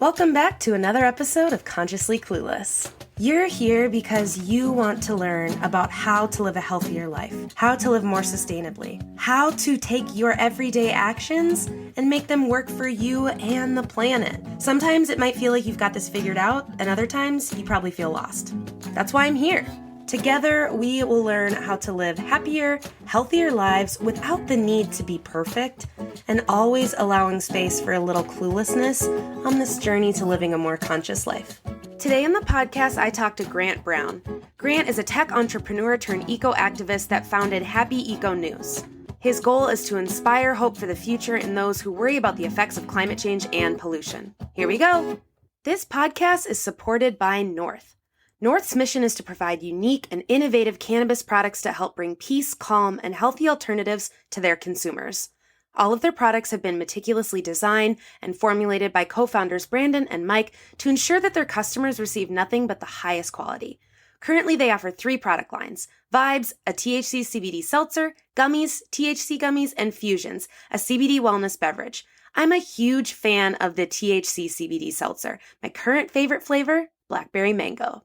Welcome back to another episode of Consciously Clueless. You're here because you want to learn about how to live a healthier life, how to live more sustainably, how to take your everyday actions and make them work for you and the planet. Sometimes it might feel like you've got this figured out, and other times you probably feel lost. That's why I'm here. Together, we will learn how to live happier, healthier lives without the need to be perfect, and always allowing space for a little cluelessness on this journey to living a more conscious life. Today on the podcast, I talked to Grant Brown. Grant is a tech entrepreneur turned eco-activist that founded Happy Eco News. His goal is to inspire hope for the future in those who worry about the effects of climate change and pollution. Here we go. This podcast is supported by North. North's mission is to provide unique and innovative cannabis products to help bring peace, calm, and healthy alternatives to their consumers. All of their products have been meticulously designed and formulated by co-founders Brandon and Mike to ensure that their customers receive nothing but the highest quality. Currently, they offer 3 product lines: Vibes, a THC CBD seltzer, Gummies, THC Gummies, and Fusions, a CBD wellness beverage. I'm a huge fan of the THC CBD seltzer. My current favorite flavor, blackberry mango.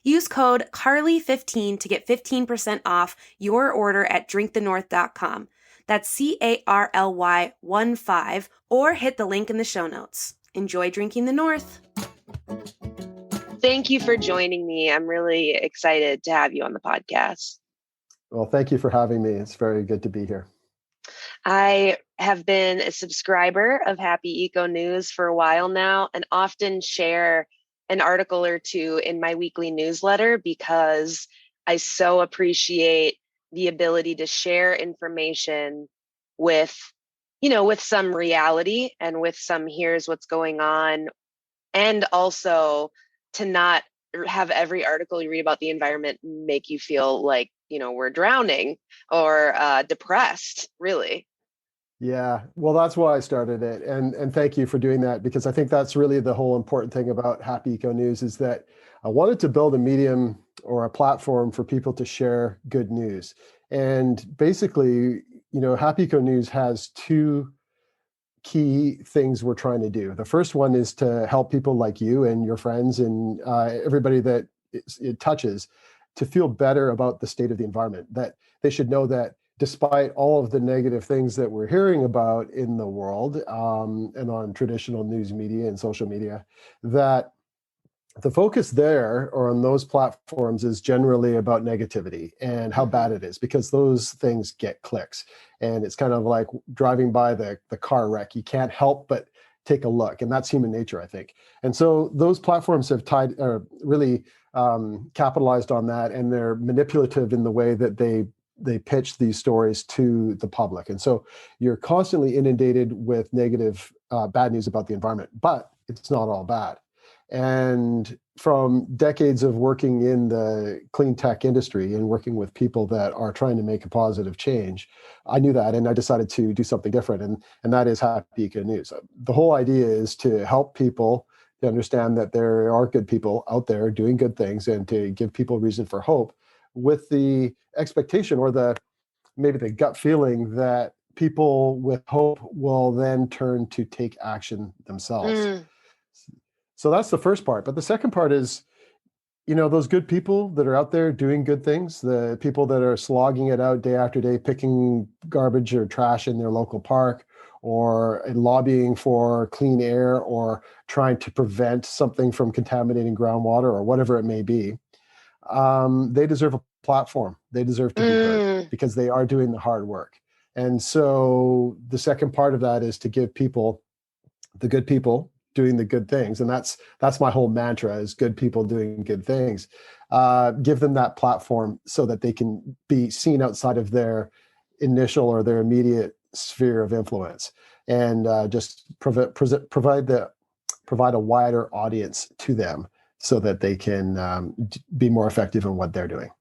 Use code CARLY15 to get 15% off your order at drinkthenorth.com. That's CARLY15, or hit the link in the show notes. Enjoy drinking the North. Thank you for joining me. I'm really excited to have you on the podcast. Well, thank you for having me. It's very good to be here. I have been a subscriber of Happy Eco News for a while now and often share an article or two in my weekly newsletter because I so appreciate the ability to share information with some reality and with some here's what's going on, and also to not have every article you read about the environment make you feel like, we're drowning or depressed, really. Yeah, well, that's why I started it. And thank you for doing that, because I think that's really the whole important thing about Happy Eco News is that I wanted to build a medium or a platform for people to share good news. And basically, Happy Eco News has 2 key things we're trying to do. The first one is to help people like you and your friends and everybody that it touches to feel better about the state of the environment, that they should know that despite all of the negative things that we're hearing about in the world and on traditional news media and social media, that the focus there or on those platforms is generally about negativity and how bad it is, because those things get clicks. And it's kind of like driving by the car wreck. You can't help but take a look. And that's human nature, I think. And so those platforms have really capitalized on that, and they're manipulative in the way that they pitch these stories to the public. And so you're constantly inundated with negative, bad news about the environment, but it's not all bad. And from decades of working in the clean tech industry and working with people that are trying to make a positive change, I knew that, and I decided to do something different. And that is Happy Eco News. The whole idea is to help people to understand that there are good people out there doing good things, and to give people reason for hope, with the expectation or maybe the gut feeling that people with hope will then turn to take action themselves. So that's the first part. But the second part is, those good people that are out there doing good things, the people that are slogging it out day after day, picking garbage or trash in their local park, or lobbying for clean air, or trying to prevent something from contaminating groundwater, or whatever it may be. They deserve a platform. They deserve to be heard, because they are doing the hard work. And so the second part of that is to give people, the good people doing the good things, and that's my whole mantra, is good people doing good things. Give them that platform so that they can be seen outside of their initial or their immediate sphere of influence, and just provide a wider audience to them, so that they can be more effective in what they're doing.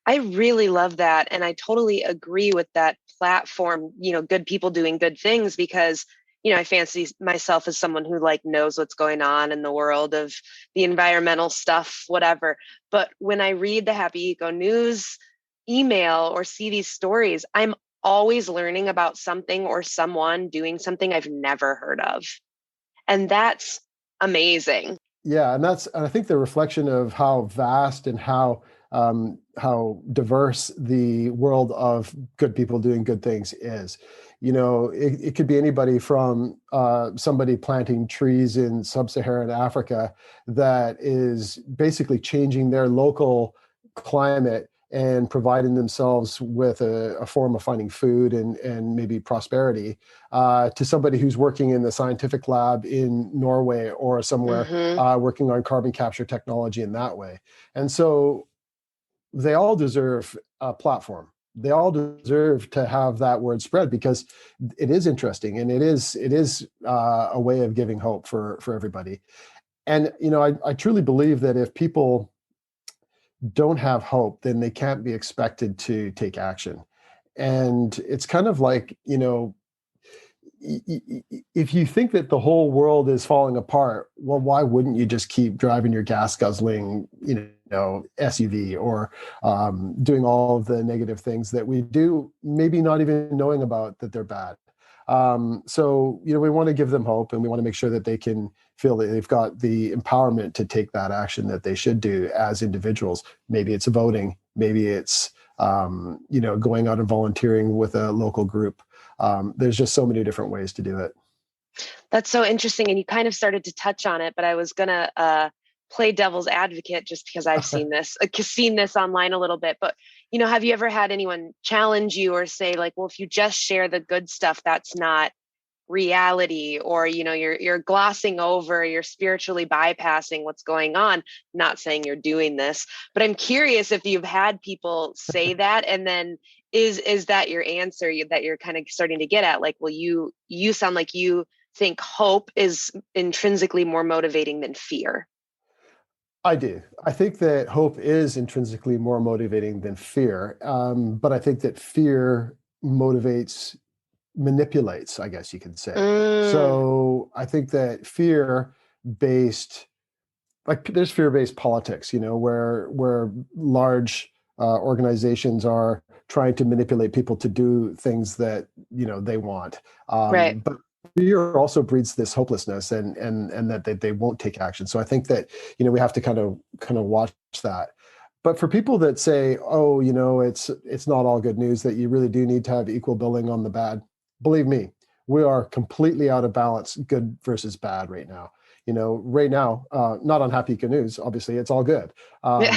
I really love that. And I totally agree with that platform, good people doing good things, because, I fancy myself as someone who knows what's going on in the world of the environmental stuff, whatever. But when I read the Happy Eco News email or see these stories, I'm always learning about something or someone doing something I've never heard of. And that's amazing. Yeah, and I think the reflection of how vast and how diverse the world of good people doing good things is. It could be anybody from somebody planting trees in sub-Saharan Africa that is basically changing their local climate and providing themselves with a form of finding food and maybe prosperity, to somebody who's working in the scientific lab in Norway or somewhere, Hmm. working on carbon capture technology in that way. And so they all deserve a platform. They all deserve to have that word spread, because it is interesting, and it is a way of giving hope for everybody. And I truly believe that if people don't have hope, then they can't be expected to take action. And it's kind of like, if you think that the whole world is falling apart, well, why wouldn't you just keep driving your gas guzzling, SUV, or doing all of the negative things that we do, maybe not even knowing about that they're bad. So, we want to give them hope, and we want to make sure that they can feel that they've got the empowerment to take that action that they should do as individuals. Maybe it's voting, maybe it's, going out and volunteering with a local group. There's just so many different ways to do it. That's so interesting. And you kind of started to touch on it, but I was going to play devil's advocate just because I've seen this online a little bit. But, have you ever had anyone challenge you or say like, well, if you just share the good stuff, that's not reality, or, you're glossing over, you're spiritually bypassing what's going on. Not saying you're doing this, but I'm curious if you've had people say that, and then is that your answer that you're kind of starting to get at? Like, well, you sound like you think hope is intrinsically more motivating than fear. I do. I think that hope is intrinsically more motivating than fear. But I think that fear manipulates, I guess you could say. Mm, So I think that based, like there's fear-based politics, where large organizations are trying to manipulate people to do things that they want. right. But fear also breeds this hopelessness, and that they won't take action. So I think that we have to kind of watch that. But for people that say, oh, it's not all good news, that you really do need to have equal billing on the bad, believe me, we are completely out of balance, good versus bad right now. Right now, not on Happy Good News, obviously, it's all good. Yeah.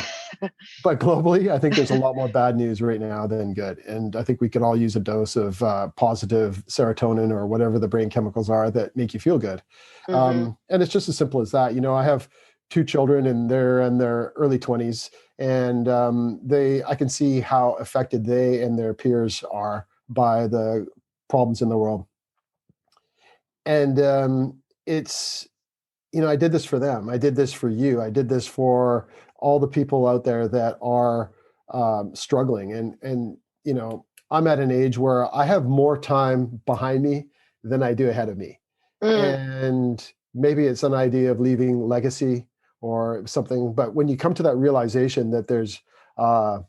But globally, I think there's a lot more bad news right now than good. And I think we can all use a dose of positive serotonin or whatever the brain chemicals are that make you feel good. Hmm. And it's just as simple as that. I have two children, and they're in their early 20s, and I can see how affected they and their peers are by the problems in the world. And it's I did this for them. I did this for you. I did this for all the people out there that are struggling. And I'm at an age where I have more time behind me than I do ahead of me. Mm, And maybe it's an idea of leaving legacy or something. But when you come to that realization that there's uh,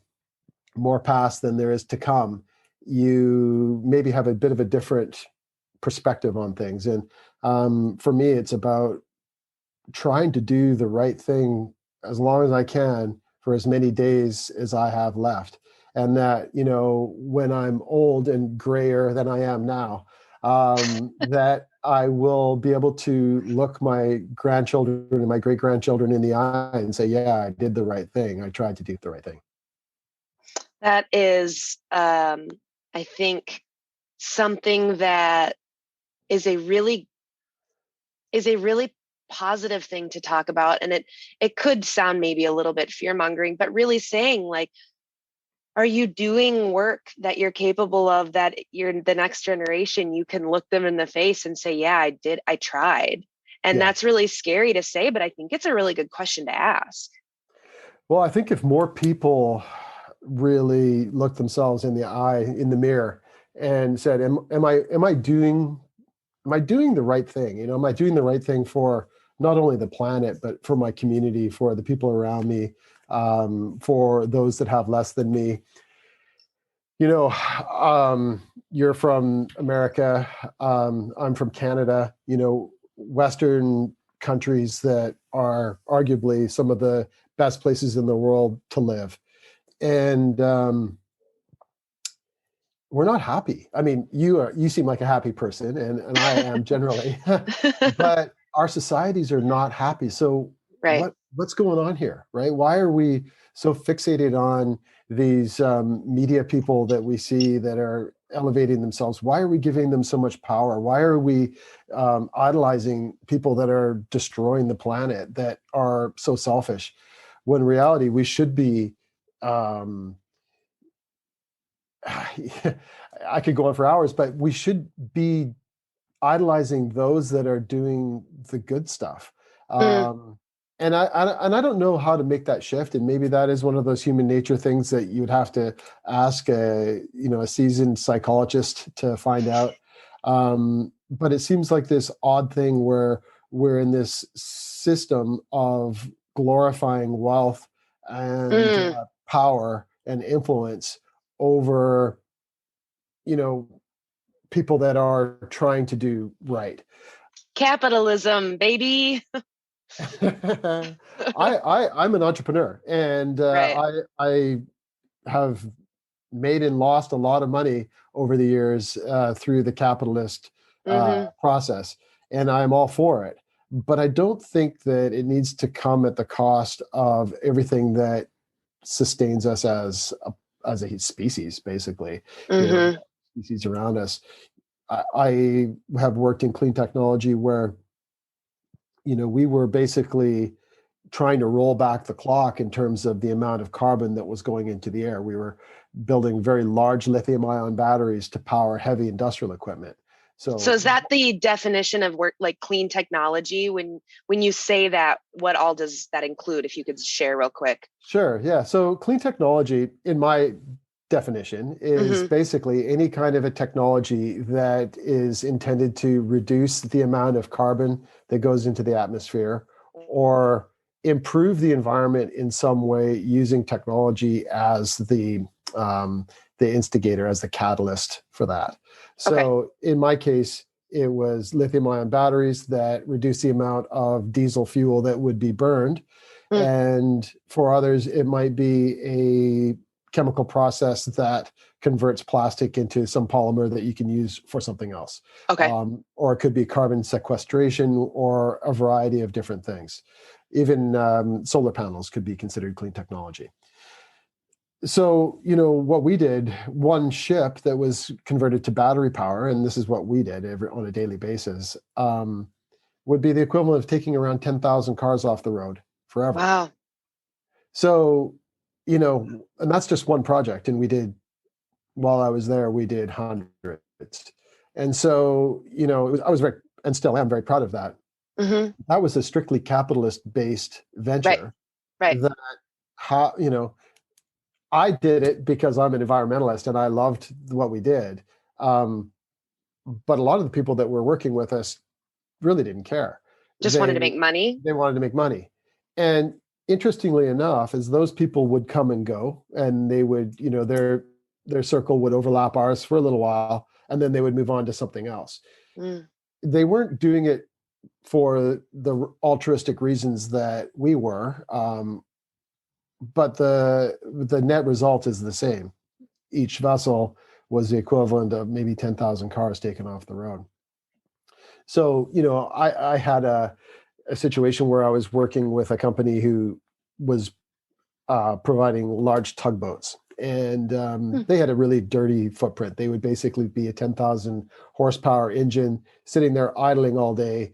more past than there is to come, you maybe have a bit of a different perspective on things. And for me, it's about trying to do the right thing as long as I can for as many days as I have left. And that, when I'm old and grayer than I am now, that I will be able to look my grandchildren and my great grandchildren in the eye and say, yeah, I did the right thing. I tried to do the right thing. that is, I think, something that is a really positive thing to talk about, and it could sound maybe a little bit fear mongering, but really saying like, are you doing work that you're capable of, that you're the next generation, you can look them in the face and say, yeah, I tried. And Yeah. that's really scary to say, but I think it's a really good question to ask. Well, I think if more people really looked themselves in the mirror and said, am I doing the right thing? Am I doing the right thing for not only the planet, but for my community, for the people around me, for those that have less than me? You know, you're from America. I'm from Canada. Western countries that are arguably some of the best places in the world to live. And we're not happy. I mean, you seem like a happy person, and I am generally, but our societies are not happy. So Right. what's going on here, right? Why are we so fixated on these media people that we see that are elevating themselves? Why are we giving them so much power? Why are we idolizing people that are destroying the planet, that are so selfish? When in reality, we should be I could go on for hours, but we should be idolizing those that are doing the good stuff. Mm. And I don't know how to make that shift. And maybe that is one of those human nature things that you'd have to ask a seasoned psychologist to find out. But it seems like this odd thing where we're in this system of glorifying wealth and Mm. power and influence over, you know, people that are trying to do right. Capitalism, baby. I'm an entrepreneur, and Right. I have made and lost a lot of money over the years through the capitalist Mm-hmm. process, and I'm all for it. But I don't think that it needs to come at the cost of everything that sustains us as a species, basically. You know, Mm-hmm. species around us. I have worked in clean technology where, we were basically trying to roll back the clock in terms of the amount of carbon that was going into the air. We were building very large lithium ion batteries to power heavy industrial equipment. So So is that the definition of work, like clean technology? When you say that, what all does that include? If you could share real quick. sure, yeah. So clean technology, in my definition, is Mm-hmm. basically any kind of a technology that is intended to reduce the amount of carbon that goes into the atmosphere, or improve the environment in some way using technology as the instigator, as the catalyst for that. Okay. So in my case, it was lithium ion batteries that reduce the amount of diesel fuel that would be burned. Mm. And for others, it might be a chemical process that converts plastic into some polymer that you can use for something else. Okay. Or it could be carbon sequestration, or a variety of different things. Even solar panels could be considered clean technology. So, what we did, one ship that was converted to battery power, and this is what we did on a daily basis, would be the equivalent of taking around 10,000 cars off the road forever. Wow. So, and that's just one project. And while I was there, we did hundreds. And so, I was very, and still am very proud of that. Mm-hmm. That was a strictly capitalist based Right. venture Right. that, how, I did it because I'm an environmentalist and I loved what we did. Um, but a lot of the people that were working with us really didn't care. Just wanted to They make money. they wanted to make money. And interestingly enough, as those people would come and go, and they would, their circle would overlap ours for a little while, and then they would move on to something else. Mm. They weren't doing it for the altruistic reasons that we were, but the net result is the same. Each vessel was the equivalent of maybe 10,000 cars taken off the road. So, I had a situation where I was working with a company who was providing large tugboats. And Mm. they had a really dirty footprint. They would basically be a 10,000 horsepower engine sitting there idling all day,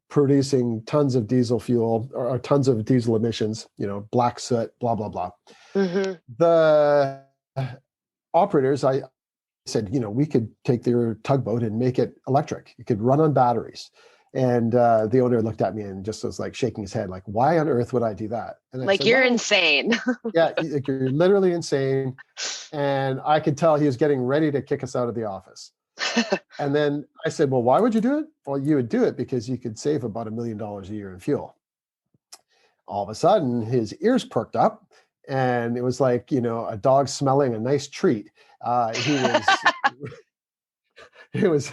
producing tons of diesel fuel, or tons of diesel emissions, black soot, blah, blah, blah. Mm-hmm. The operators, I said, we could take their tugboat and make it electric. It could run on batteries. And the owner looked at me and just was like shaking his head, like, why on earth would I do that? And I Like said, you're well, insane. yeah, like, you're literally insane. And I could tell he was getting ready to kick us out of the office. And then I said, well, why would you do it? Well, you would do it because you could save about $1 million a year in fuel. All of a sudden, his ears perked up, and it was like, a dog smelling a nice treat. He was, he was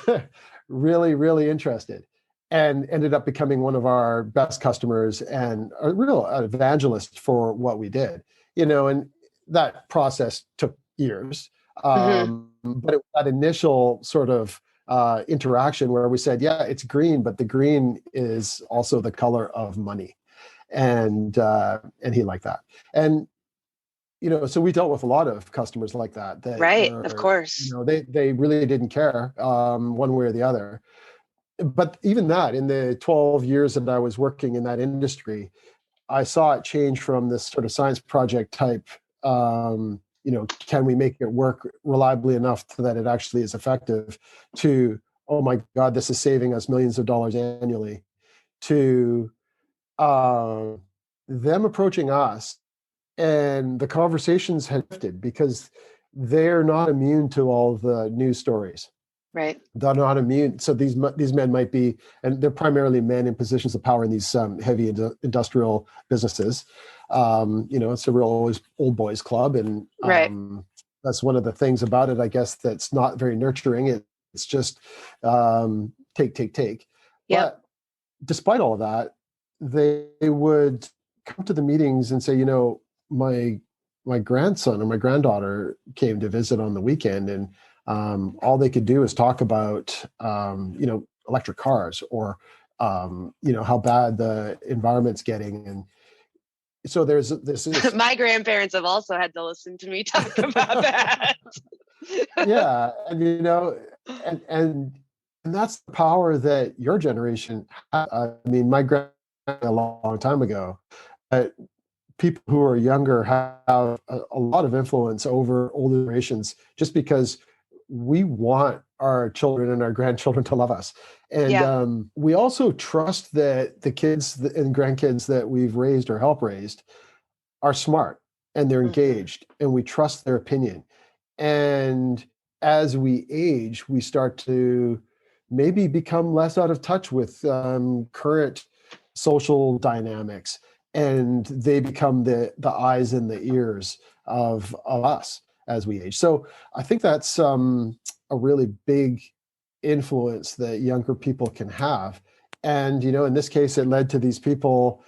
really, really interested. and ended up becoming one of our best customers and a real evangelist for what we did. And that process took years. Hmm. But that initial sort of interaction where we said, yeah, it's green, but the green is also the color of money. And he liked that. And so we dealt with a lot of customers like that Right. Of were, course. they really didn't care one way or the other. But even that, in the 12 years that I was working in that industry, I saw it change from this sort of science project type, can we make it work reliably enough so that it actually is effective, to, oh my God, this is saving us millions of dollars annually, to uh, them approaching us, and the conversations had shifted because they're not immune to all the news stories. Right. They're not immune. So these men might be, and they're primarily men in positions of power in these heavy industrial businesses. It's a real old boys club, and Right. that's one of the things about it, I guess, that's not very nurturing. It's just take. Yep. But despite all of that, they would come to the meetings and say, my grandson or my granddaughter came to visit on the weekend, and all they could do is talk about, electric cars, or, how bad the environment's getting. And so there's this, My grandparents have also had to listen to me talk about that. yeah, and that's the power that your generation had. I mean, my grand a long time ago, but people who are younger have a lot of influence over older generations, just because we want our children and our grandchildren to love us. And Yeah. we also trust that the kids and grandkids that we've raised or helped raised are smart and they're Hmm. engaged, and we trust their opinion. And as we age, we start to maybe become less out of touch with current social dynamics, and they become the eyes and the ears of us as we age. So I think that's a really big influence that younger people can have. And in this case, it led to these people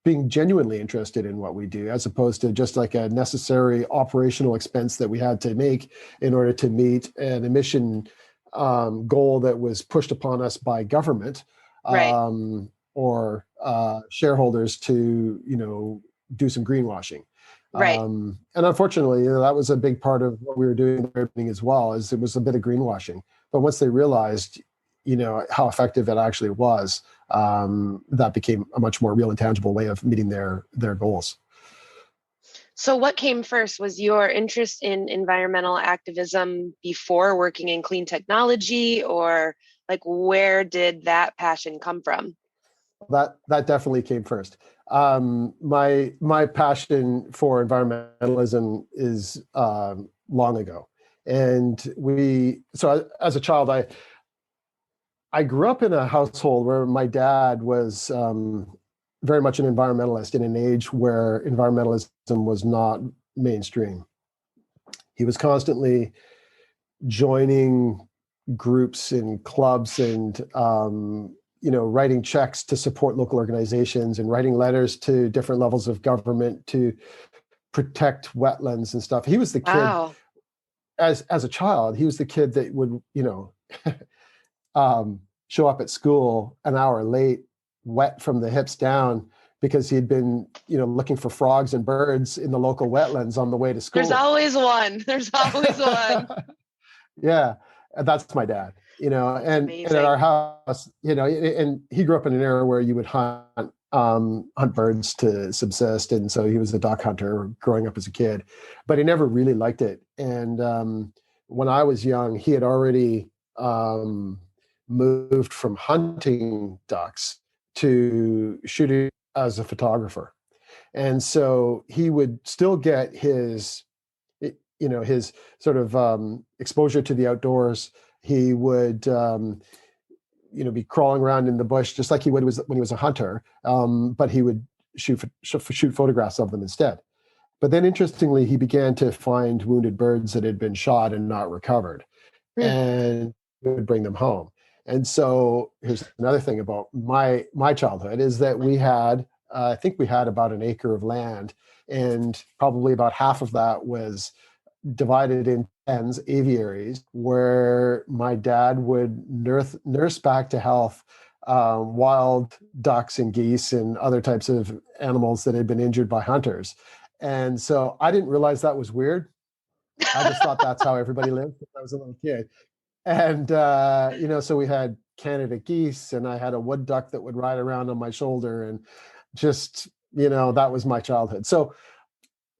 being genuinely interested in what we do, as opposed to just like a necessary operational expense that we had to make in order to meet an emission goal that was pushed upon us by government, Right. or shareholders to do some greenwashing. Right. And unfortunately, that was a big part of what we were doing in the very beginning as well, is it was a bit of greenwashing. But once they realized how effective it actually was, that became a much more real and tangible way of meeting their goals. So, what came first? Was your interest in environmental activism before working in clean technology, or like where did that passion come from? That definitely came first. My passion for environmentalism is long ago, and so as a child, I grew up in a household where my dad was very much an environmentalist in an age where environmentalism was not mainstream. He was constantly joining groups and clubs, and writing checks to support local organizations, and writing letters to different levels of government to protect wetlands and stuff. He was the kid, Wow. as a child, he was the kid that would show up at school an hour late, wet from the hips down, because he'd been looking for frogs and birds in the local wetlands on the way to There's school. always one. There's always one. Yeah, that's my dad. That's And at our amazing. house, and he grew up in an era where you would hunt birds to subsist, and so he was a duck hunter growing up as a kid, but he never really liked it. And when I was young, he had already moved from hunting ducks to shooting as a photographer, and so he would still get his sort of exposure to the outdoors. He would be crawling around in the bush just like he would when he was a hunter, but he would shoot photographs of them instead. But then, interestingly, he began to find wounded birds that had been shot and not recovered, Hmm. and would bring them home. And so here's another thing about my childhood is that we had, I think we had about an acre of land, and probably about half of that was divided in pens, aviaries, where my dad would nurse back to health wild ducks and geese and other types of animals that had been injured by hunters. And so I didn't realize that was weird. I just thought that's how everybody lived when I was a little kid. And, so we had Canada geese, and I had a wood duck that would ride around on my shoulder. And just, that was my childhood. So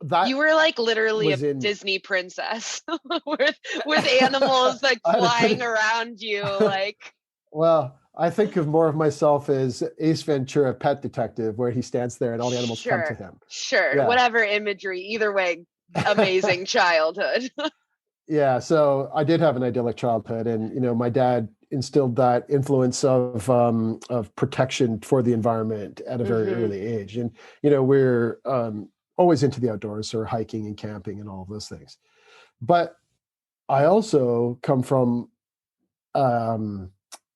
that You were like literally a was in, Disney princess with animals like I had a flying pretty, around you. Like, well, I think of more of myself as Ace Ventura, Pet Detective, where he stands there and all the animals come to sure, him. sure, Yeah. whatever imagery. Either way, amazing childhood. Yeah, so I did have an idyllic childhood, and my dad instilled that influence of protection for the environment at a very Hmm. early age. And we're always into the outdoors, or hiking and camping and all of those things. But I also come from um,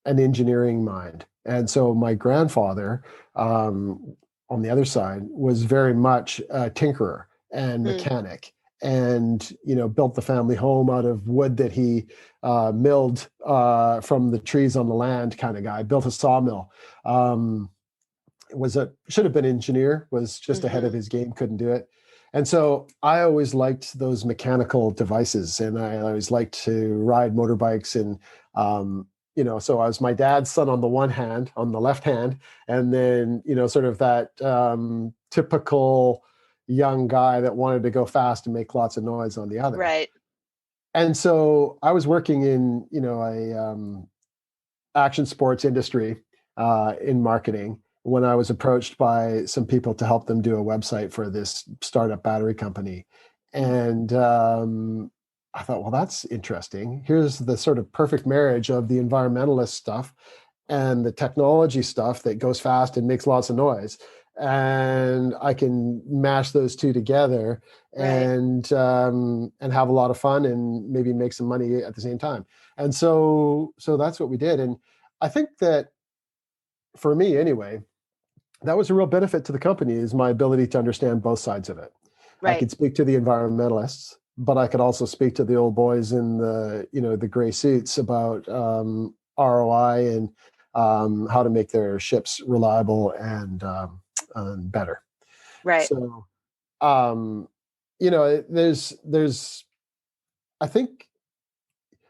an engineering mind, and so my grandfather, on the other side, was very much a tinkerer and Mm. mechanic, and built the family home out of wood that he milled from the trees on the land, kind of guy. Built a sawmill. Should have been engineer, was just ahead of Hmm. his game, couldn't do it. And so I always liked those mechanical devices, and I always liked to ride motorbikes. And so I was my dad's son on the one hand, on the left hand, and then sort of that typical young guy that wanted to go fast and make lots of noise on the other. Right. And so I was working in a action sports industry in marketing when I was approached by some people to help them do a website for this startup battery company. And I thought, well, that's interesting. Here's the sort of perfect marriage of the environmentalist stuff and the technology stuff that goes fast and makes lots of noise. And I can mash those two together Right. and have a lot of fun and maybe make some money at the same time. And so that's what we did. And I think that, for me anyway, that was a real benefit to the company, is my ability to understand both sides of it. I Right. could speak to the environmentalists, but I could also speak to the old boys in the gray suits about ROI and how to make their ships reliable and better. Right. So there's I think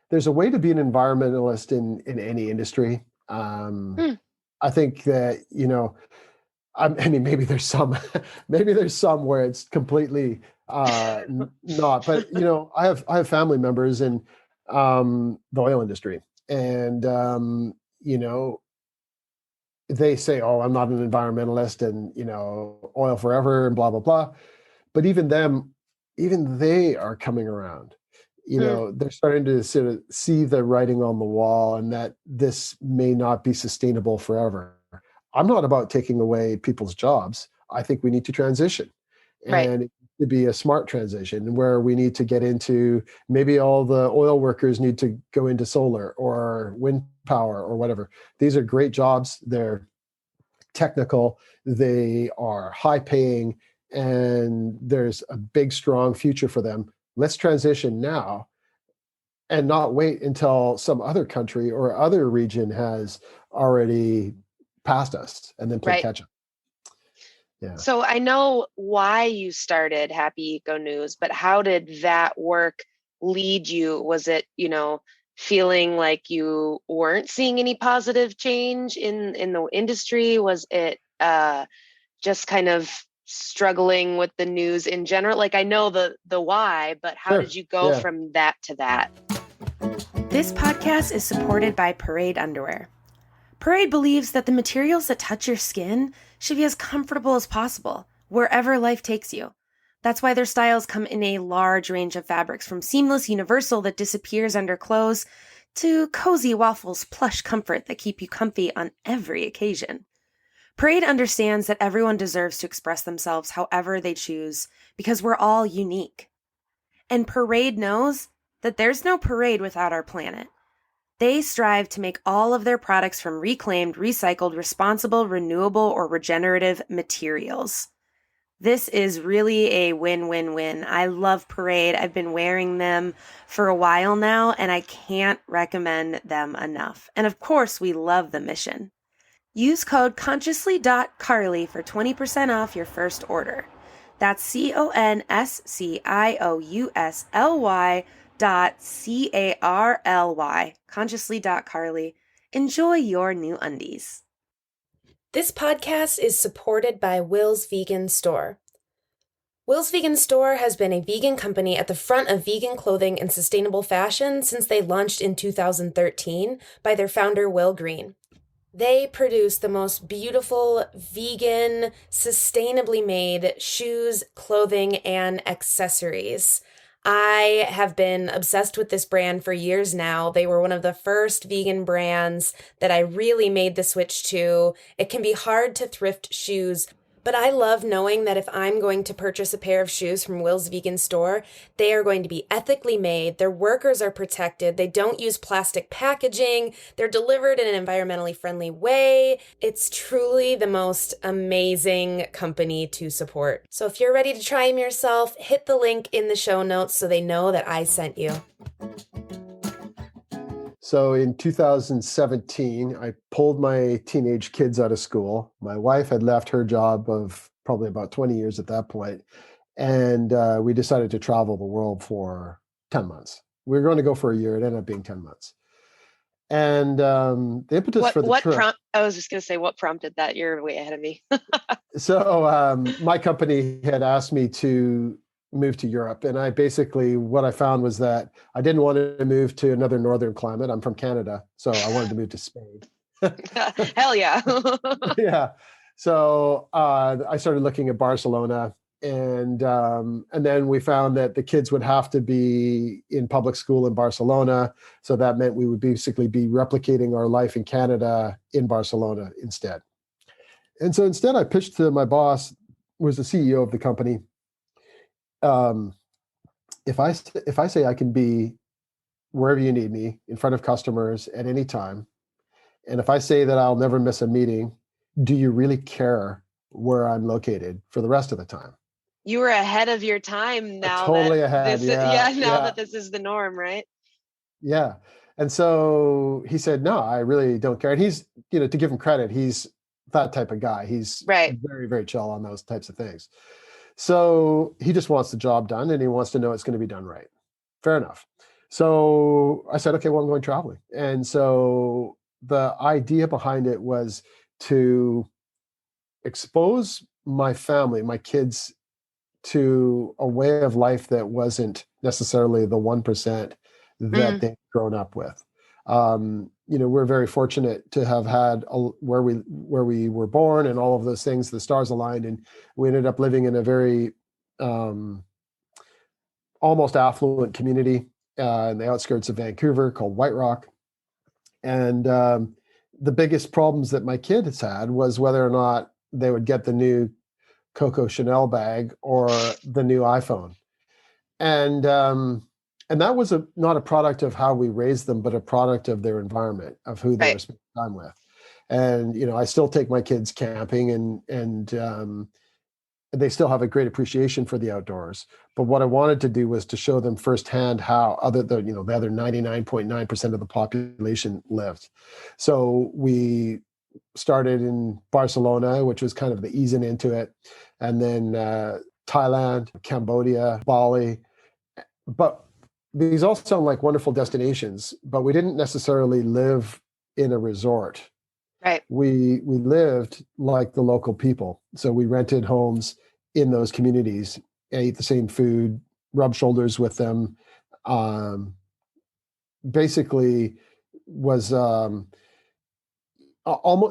there's a way to be an environmentalist in any industry. Hmm. I think that I mean, maybe there's some, maybe there's some where it's completely not. But I have family members in the oil industry, and you know, they say, "Oh, I'm not an environmentalist," and oil forever, and blah blah blah. But even them, even they are coming around. Hmm. They're starting to sort of see the writing on the wall, and that this may not be sustainable forever. I'm not about taking away people's jobs. I think we need to transition, Right. and it needs to be a smart transition where we need to get into, maybe all the oil workers need to go into solar or wind power or whatever. These are great jobs. They're technical, they are high paying, and there's a big, strong future for them. Let's transition now and not wait until some other country or other region has already passed us and then play Right. catch up. Yeah. So I know why you started Happy Eco News, but how did that work lead you? Was it, feeling like you weren't seeing any positive change in the industry? Was it just kind of struggling with the news in general? Like, I know the why, but how did Sure. you go Yeah. from that to that? This podcast is supported by Parade Underwear. Parade believes that the materials that touch your skin should be as comfortable as possible, wherever life takes you. That's why their styles come in a large range of fabrics, from seamless universal that disappears under clothes to cozy waffles plush comfort that keep you comfy on every occasion. Parade understands that everyone deserves to express themselves however they choose, because we're all unique. And Parade knows that there's no parade without our planet. They strive to make all of their products from reclaimed, recycled, responsible, renewable, or regenerative materials. This is really a win-win-win. I love Parade. I've been wearing them for a while now, and I can't recommend them enough. And of course, we love the mission. Use code consciously.carly for 20% off your first order. That's consciously.carly, consciously.carly. Enjoy your new undies. This podcast is supported by Will's Vegan Store. Will's Vegan Store has been a vegan company at the front of vegan clothing and sustainable fashion since they launched in 2013 by their founder, Will Green. They produce the most beautiful, vegan, sustainably made shoes, clothing, and accessories. I have been obsessed with this brand for years now. They were one of the first vegan brands that I really made the switch to. It can be hard to thrift shoes, but I love knowing that if I'm going to purchase a pair of shoes from Will's Vegan Store, they are going to be ethically made, their workers are protected, they don't use plastic packaging, they're delivered in an environmentally friendly way. It's truly the most amazing company to support. So if you're ready to try them yourself, hit the link in the show notes so they know that I sent you. So in 2017, I pulled my teenage kids out of school. My wife had left her job of probably about 20 years at that point, and we decided to travel the world for 10 months. We were going to go for a year. It ended up being 10 months. And the impetus for the trip... I was just going to say, what prompted that? You're way ahead of me. So my company had asked me to move to Europe. And what I found was that I didn't want to move to another northern climate. I'm from Canada, so I wanted to move to Spain. Hell yeah. Yeah. So I started looking at Barcelona, and then we found that the kids would have to be in public school in Barcelona. So that meant we would basically be replicating our life in Canada in Barcelona instead. And so instead I pitched to my boss, who was the CEO of the company. If I say I can be wherever you need me, in front of customers at any time, and if I say that I'll never miss a meeting, do you really care where I'm located for the rest of the time? You were ahead of your time now. Totally ahead. That this is the norm, right? Yeah. And so he said, no, I really don't care. And he's, to give him credit, he's that type of guy. He's right. Very, very chill on those types of things. So he just wants the job done, and he wants to know it's going to be done right. Fair enough. So I said, okay, well, I'm going traveling. And so the idea behind it was to expose my family, my kids, to a way of life that wasn't necessarily the 1% that they've grown up with. We're very fortunate to have had where we were born and all of those things, the stars aligned, and we ended up living in a very almost affluent community in the outskirts of Vancouver called White Rock. And the biggest problems that my kids had was whether or not they would get the new Coco Chanel bag or the new iPhone. And that was not a product of how we raised them, but a product of their environment, of who they were spending time with. And, I still take my kids camping, and they still have a great appreciation for the outdoors. But what I wanted to do was to show them firsthand how the other 99.9% of the population lived. So we started in Barcelona, which was kind of the easing into it, and then Thailand, Cambodia, Bali. But these all sound like wonderful destinations, but we didn't necessarily live in a resort. Right. We lived like the local people. So we rented homes in those communities, ate the same food, rubbed shoulders with them. Basically was almost,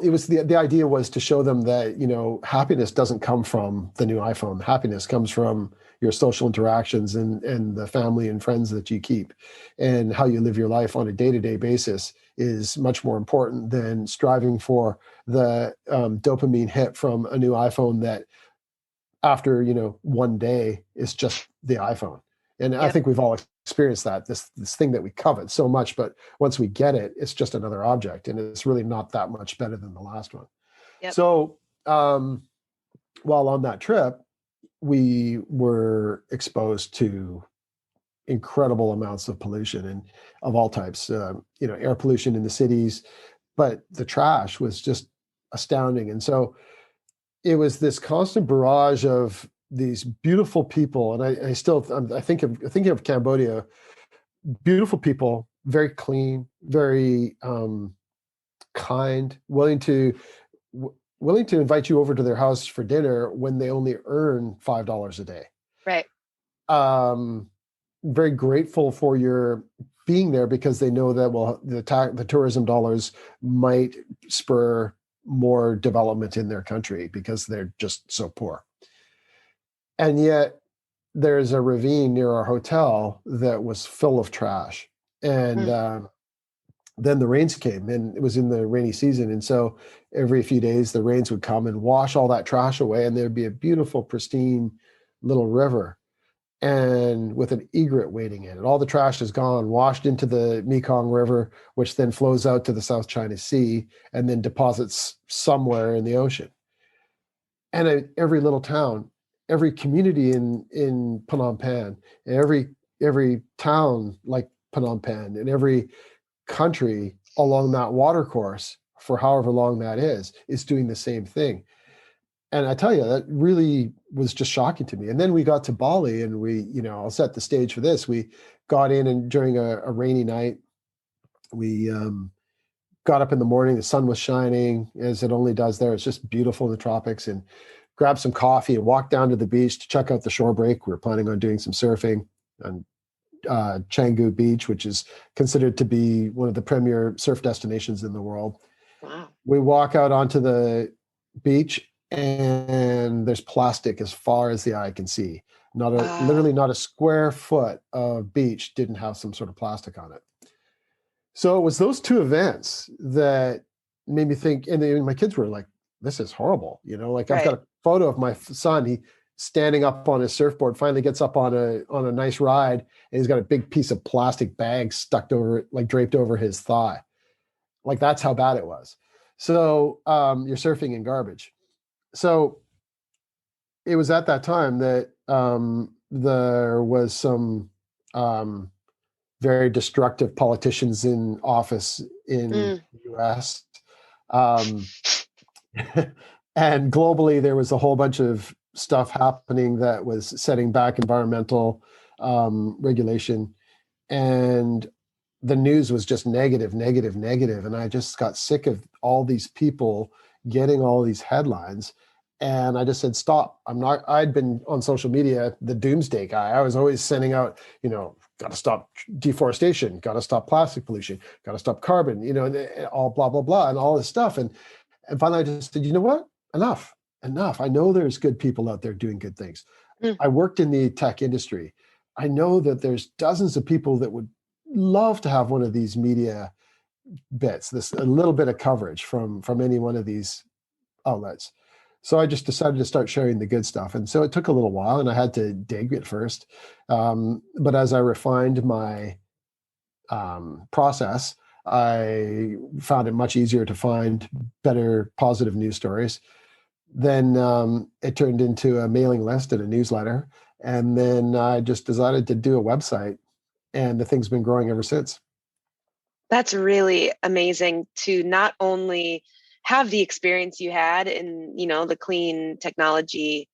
it was the idea was to show them that, happiness doesn't come from the new iPhone. Happiness comes from your social interactions and the family and friends that you keep, and how you live your life on a day-to-day basis is much more important than striving for the dopamine hit from a new iPhone that after, one day is just the iPhone. And I think we've all experienced that, this thing that we covet so much, but once we get it, it's just another object, and it's really not that much better than the last one. Yep. So while on that trip, we were exposed to incredible amounts of pollution and of all types, air pollution in the cities, but the trash was just astounding. And so it was this constant barrage of these beautiful people. And I think of Cambodia, beautiful people, very clean, very kind, willing to invite you over to their house for dinner when they only earn $5 a day. Right. Very grateful for your being there because they know that, well, the tourism dollars might spur more development in their country because they're just so poor. And yet there's a ravine near our hotel that was full of trash. And then the rains came, and it was in the rainy season. And so every few days the rains would come and wash all that trash away, and there'd be a beautiful, pristine little river, and with an egret waiting in it. All the trash is gone, washed into the Mekong River, which then flows out to the South China Sea and then deposits somewhere in the ocean. And every little town, every community in Phnom Penh, every town like Phnom Penh, and every country along that water course, for however long that is doing the same thing. And I tell you, that really was just shocking to me. And then we got to Bali, and I'll set the stage for this. We got in, and during a rainy night, we got up in the morning. The sun was shining, as it only does there. It's just beautiful in the tropics, and grabbed some coffee and walked down to the beach to check out the shore break. We were planning on doing some surfing on Canggu Beach, which is considered to be one of the premier surf destinations in the world. Wow. We walk out onto the beach, and there's plastic as far as the eye can see. Literally not a square foot of beach didn't have some sort of plastic on it. So it was those two events that made me think, and then my kids were like, this is horrible. I've got a photo of my son, he standing up on his surfboard, finally gets up on a nice ride, and he's got a big piece of plastic bag stuck over it, like draped over his thigh. Like, that's how bad it was. So you're surfing in garbage. So it was at that time that there was some very destructive politicians in office in the US. And globally, there was a whole bunch of stuff happening that was setting back environmental regulation. And the news was just negative. And I just got sick of all these people getting all these headlines. And I just said, stop. I'd been on social media, the doomsday guy. I was always sending out, got to stop deforestation, got to stop plastic pollution, got to stop carbon, all blah, blah, blah, and all this stuff. And finally I just said, you know what? Enough. I know there's good people out there doing good things. I worked in the tech industry. I know that there's dozens of people that would love to have one of these media bits, a little bit of coverage from any one of these outlets. So I just decided to start sharing the good stuff. And so it took a little while, and I had to dig at first. But as I refined my process, I found it much easier to find better positive news stories. Then it turned into a mailing list and a newsletter. And then I just decided to do a website, and the thing's been growing ever since. That's really amazing to not only have the experience you had in, the clean technology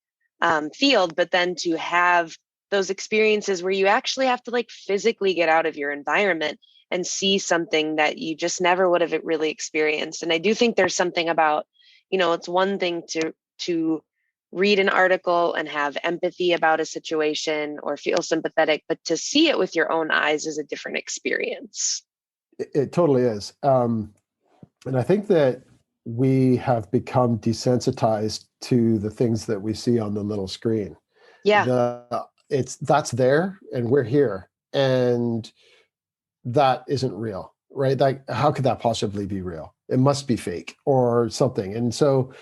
field, but then to have those experiences where you actually have to physically get out of your environment and see something that you just never would have really experienced. And I do think there's something about, it's one thing to read an article and have empathy about a situation or feel sympathetic, but to see it with your own eyes is a different experience. It totally is. And I think that we have become desensitized to the things that we see on the little screen. Yeah. That's there, and we're here, and that isn't real, right? Like, how could that possibly be real? It must be fake or something. And so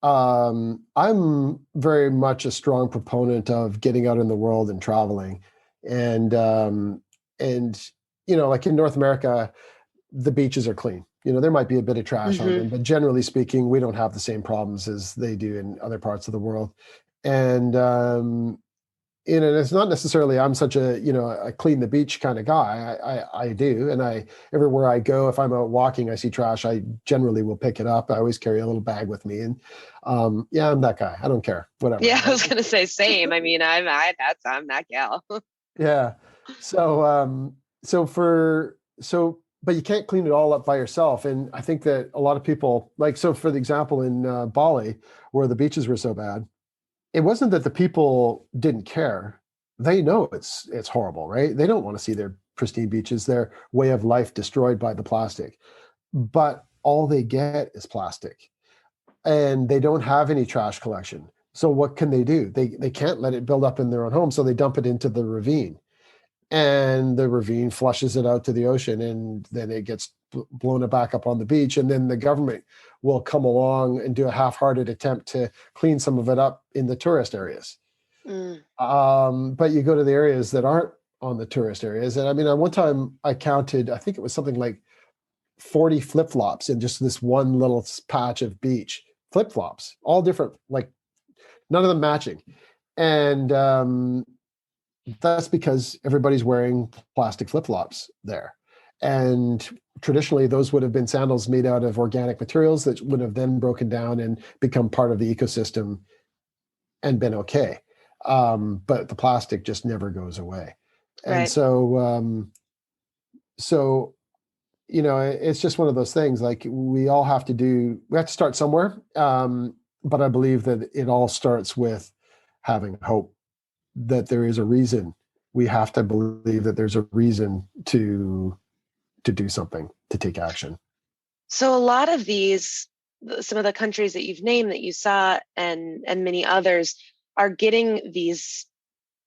I'm very much a strong proponent of getting out in the world and traveling And like in North America, the beaches are clean. There might be a bit of trash on them, but generally speaking, we don't have the same problems as they do in other parts of the world. And it's not necessarily I'm such a clean the beach kind of guy. I do, and everywhere I go, if I'm out walking, I see trash, I generally will pick it up. I always carry a little bag with me, and yeah, I'm that guy. I don't care, whatever. Yeah, I was gonna say same. I mean, I'm that gal. Yeah. But you can't clean it all up by yourself. And I think that a lot of people, like, so for the example in Bali, where the beaches were so bad, it wasn't that the people didn't care. They know it's horrible, right? They don't want to see their pristine beaches, their way of life destroyed by the plastic. But all they get is plastic, and they don't have any trash collection. So what can they do? They can't let it build up in their own home, so they dump it into the ravine, and the ravine flushes it out to the ocean, and then it gets blown back up on the beach, and then the government will come along and do a half-hearted attempt to clean some of it up in the tourist areas. But you go to the areas that aren't on the tourist areas, and I mean, at one time I counted, I think it was something like 40 flip-flops in just this one little patch of beach. Flip-flops, all different, like none of them matching. And that's because everybody's wearing plastic flip-flops there. And traditionally, those would have been sandals made out of organic materials that would have then broken down and become part of the ecosystem and been okay. But the plastic just never goes away. And Right. so it's just one of those things. Like we have to start somewhere. But I believe that it all starts with having hope that there is a reason. We have to believe that there's a reason to do something, to take action. So a lot of some of the countries that you've named that you saw and many others are getting these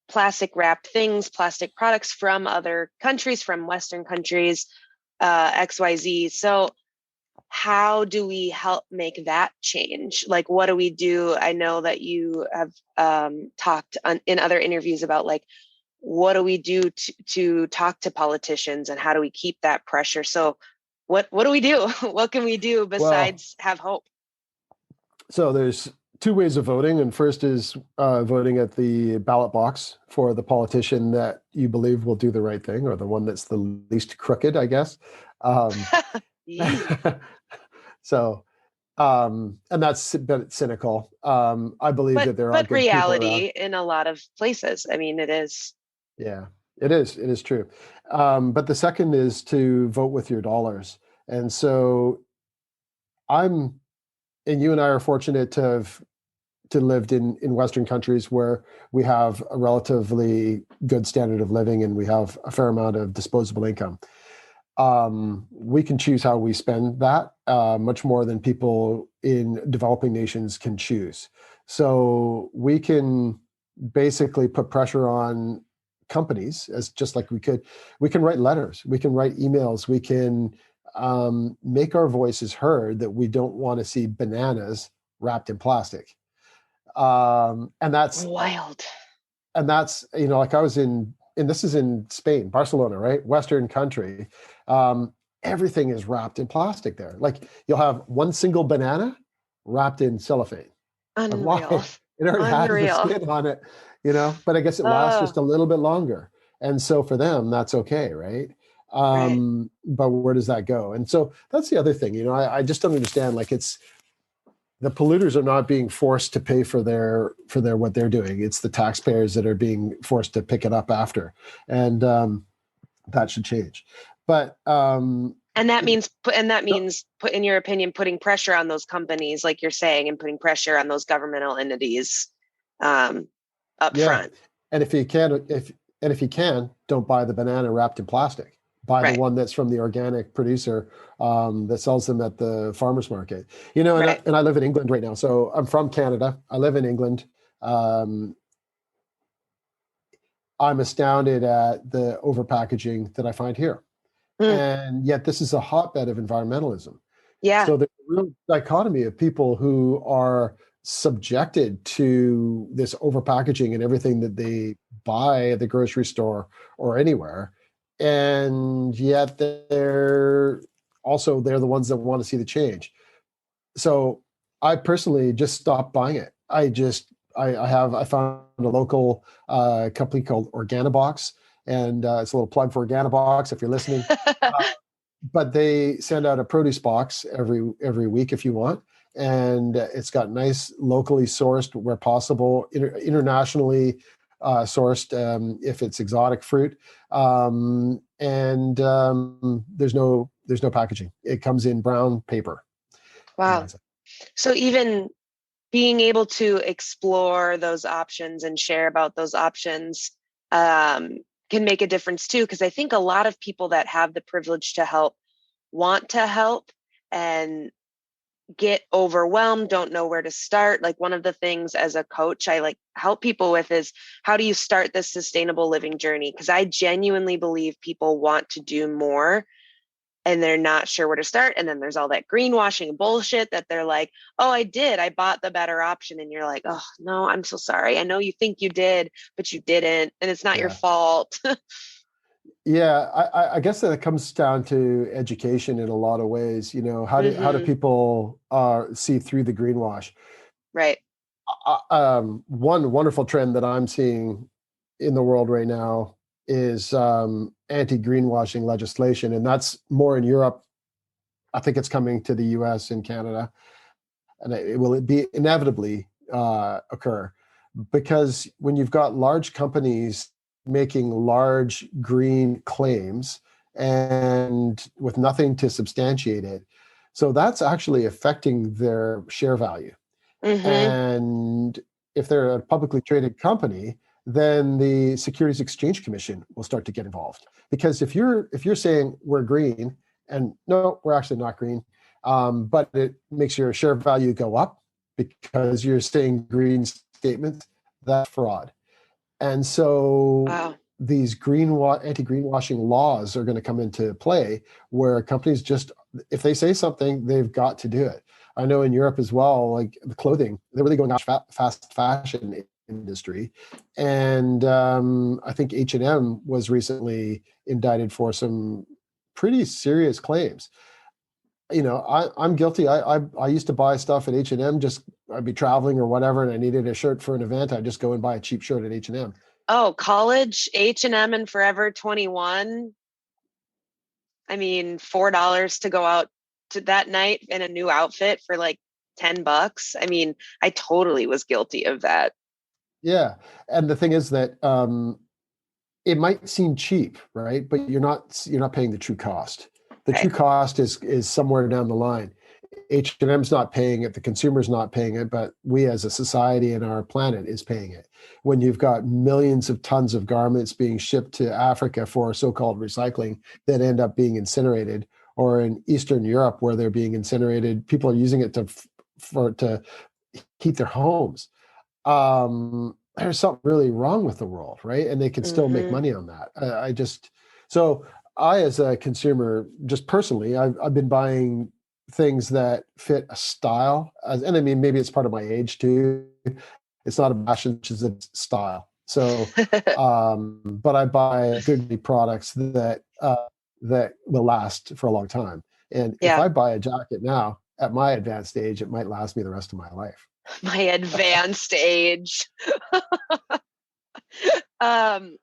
plastic wrapped things, plastic products from other countries, from Western countries, XYZ. So how do we help make that change? Like, what do we do? I know that you have talked in other interviews about, like, what do we do to talk to politicians, and how do we keep that pressure? So what do we do? What can we do besides have hope? So there's two ways of voting. And first is voting at the ballot box for the politician that you believe will do the right thing, or the one that's the least crooked, I guess. So, and that's a bit cynical. I believe that there are good reality people around. In a lot of places. I mean, it is. Yeah, it is. It is true. But the second is to vote with your dollars. And so and you and I are fortunate to have lived in Western countries where we have a relatively good standard of living and we have a fair amount of disposable income. We can choose how we spend that much more than people in developing nations can choose. So we can basically put pressure on companies, as just like we can write letters, we can write emails, we can make our voices heard that we don't want to see bananas wrapped in plastic. And that's wild. And that's, like I was and this is in Spain, Barcelona, right? Western country. Everything is wrapped in plastic there. Like you'll have one single banana wrapped in cellophane. Unreal. It already has the skin on it, but I guess it lasts just a little bit longer. And so for them, that's okay, right? Right. But where does that go? And so that's the other thing, I just don't understand. Like the polluters are not being forced to pay for their what they're doing. It's the taxpayers that are being forced to pick it up after. And that should change. But and that means in your opinion, putting pressure on those companies, like you're saying, and putting pressure on those governmental entities up front. And if you can, don't buy the banana wrapped in plastic. Buy the one that's from the organic producer that sells them at the farmer's market. And I live in England right now. So I'm from Canada. I live in England. I'm astounded at the overpackaging that I find here. And yet this is a hotbed of environmentalism. Yeah. So there's a real dichotomy of people who are subjected to this overpackaging and everything that they buy at the grocery store or anywhere. And yet they're the ones that want to see the change. So I personally just stopped buying it. I found a local company called Organibox, and it's a little plug for Organibox if you're listening. Uh, but they send out a produce box every week if you want, and it's got nice locally sourced where possible, internationally sourced if it's exotic fruit, and there's no packaging. It comes in brown paper, and Wow. that's it. So even being able to explore those options and share about those options can make a difference too. Because I think a lot of people that have the privilege to help want to help and get overwhelmed, don't know where to start. Like one of the things as a coach I like help people with is, how do you start this sustainable living journey? Because I genuinely believe people want to do more and they're not sure where to start. And then there's all that greenwashing bullshit that they're like, oh, I bought the better option. And you're like, oh, no, I'm so sorry. I know you think you did, but you didn't. And it's not your Yeah. fault. Yeah, I guess that it comes down to education in a lot of ways. How do Mm-hmm. people see through the greenwash? Right. One wonderful trend that I'm seeing in the world right now is anti-greenwashing legislation, and that's more in Europe. I think it's coming to the U.S. and Canada, and it will be inevitably occur, because when you've got large companies making large green claims and with nothing to substantiate it, so that's actually affecting their share value. Mm-hmm. And if they're a publicly traded company, then the Securities Exchange Commission will start to get involved. Because if you're saying we're green, and no, we're actually not green, but it makes your share value go up because you're saying green statements, that's fraud. And so Wow. these anti-greenwashing laws are going to come into play, where companies just, if they say something, they've got to do it. I know in Europe as well, like the clothing, they're really going after fast fashion industry. And I think H&M was recently indicted for some pretty serious claims. I'm guilty. I used to buy stuff at H&M. Just I'd be traveling or whatever, and I needed a shirt for an event. I'd just go and buy a cheap shirt at H&M. Oh, college, H&M and Forever 21. I mean, $4 to go out to that night in a new outfit for like $10. I mean, I totally was guilty of that. Yeah, and the thing is that it might seem cheap, right? But you're not paying the true cost. The true Right. cost is somewhere down the line. H&M's not paying it, the consumer's not paying it, but we as a society and our planet is paying it. When you've got millions of tons of garments being shipped to Africa for so-called recycling that end up being incinerated, or in Eastern Europe where they're being incinerated, people are using it to heat their homes. There's something really wrong with the world, right? And they can still make Mm-hmm. money on that. So I, as a consumer, just personally, I've been buying things that fit a style, and I mean, maybe it's part of my age too. It's not a fashion, it's a style. So, but I buy good products that will last for a long time. And if Yeah. I buy a jacket now at my advanced age, it might last me the rest of my life. My advanced age. Um,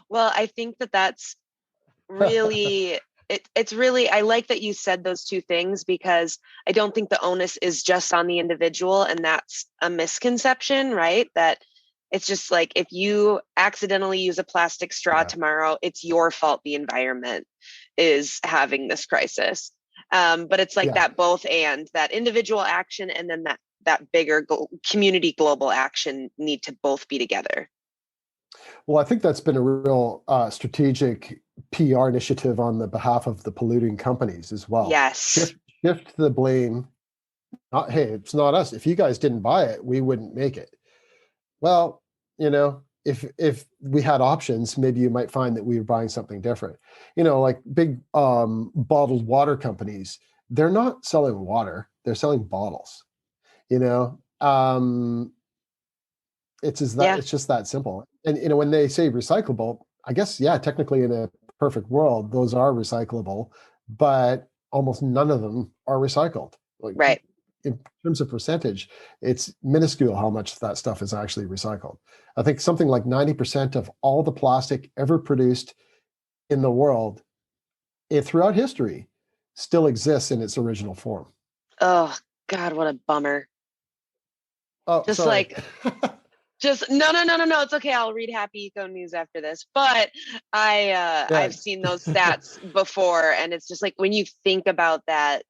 well, I think that that's really it's really, I like that you said those two things, because I don't think the onus is just on the individual, and that's a misconception, right? That it's just like, if you accidentally use a plastic straw Yeah. tomorrow, it's your fault the environment is having this crisis. But it's like Yeah. that both, and that individual action and then that bigger community global action need to both be together. Well, I think that's been a real strategic PR initiative on the behalf of the polluting companies as well. Yes. Shift the blame. Not, hey, it's not us. If you guys didn't buy it, we wouldn't make it. Well, if we had options, maybe you might find that we were buying something different. Like big bottled water companies, they're not selling water; they're selling bottles. Um, it's just that simple. And when they say recyclable, I guess, yeah, technically in a perfect world, those are recyclable, but almost none of them are recycled. Like, Right. in terms of percentage, it's minuscule how much that stuff is actually recycled. I think something like 90% of all the plastic ever produced in the world, throughout history, still exists in its original form. Oh God, what a bummer. Oh, Just sorry. like just no, it's okay. I'll read Happy Eco News after this. But Yeah. I've seen those stats before, and it's just like when you think about that,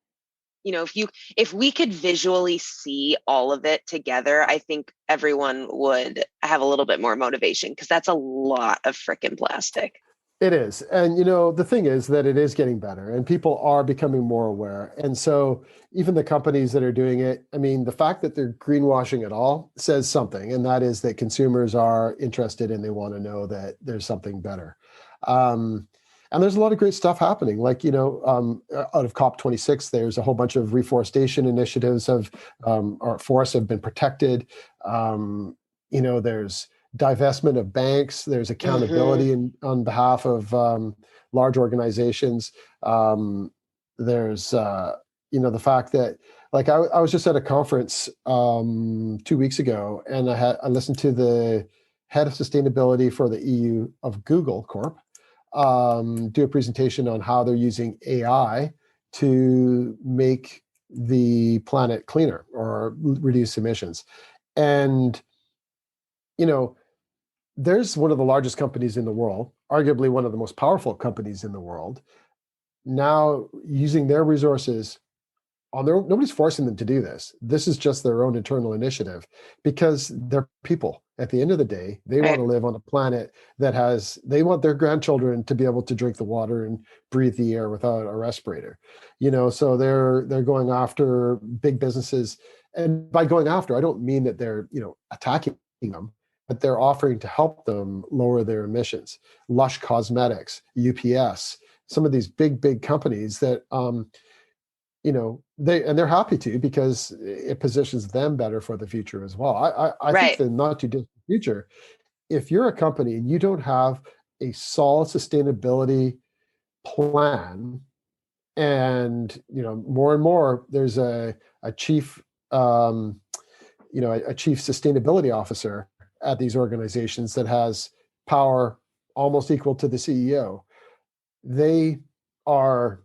if we could visually see all of it together, I think everyone would have a little bit more motivation, because that's a lot of freaking plastic. It is. And the thing is that it is getting better and people are becoming more aware. And so even the companies that are doing it, I mean, the fact that they're greenwashing it all says something, and that is that consumers are interested and they want to know that there's something better. And there's a lot of great stuff happening. Like, out of COP26, there's a whole bunch of reforestation initiatives of our forests have been protected. There's divestment of banks. There's Mm-hmm. accountability on behalf of large organizations. There's the fact that, like, I was just at a conference 2 weeks ago, and I listened to the head of sustainability for the EU of Google Corp do a presentation on how they're using AI to make the planet cleaner or reduce emissions. And you know there's one of the largest companies in the world, arguably one of the most powerful companies in the world, now using their resources on their own. Nobody's forcing them to do this. This is just their own internal initiative because they're people. At the end of the day, they want Right. to live on a planet they want their grandchildren to be able to drink the water and breathe the air without a respirator. So they're going after big businesses. And by going after, I don't mean that they're, attacking them, but they're offering to help them lower their emissions. Lush Cosmetics, UPS, some of these big companies that they're happy to, because it positions them better for the future as well. I think Right. the not too distant future, if you're a company and you don't have a solid sustainability plan, and more and more there's a chief a chief sustainability officer at these organizations that has power almost equal to the CEO. They are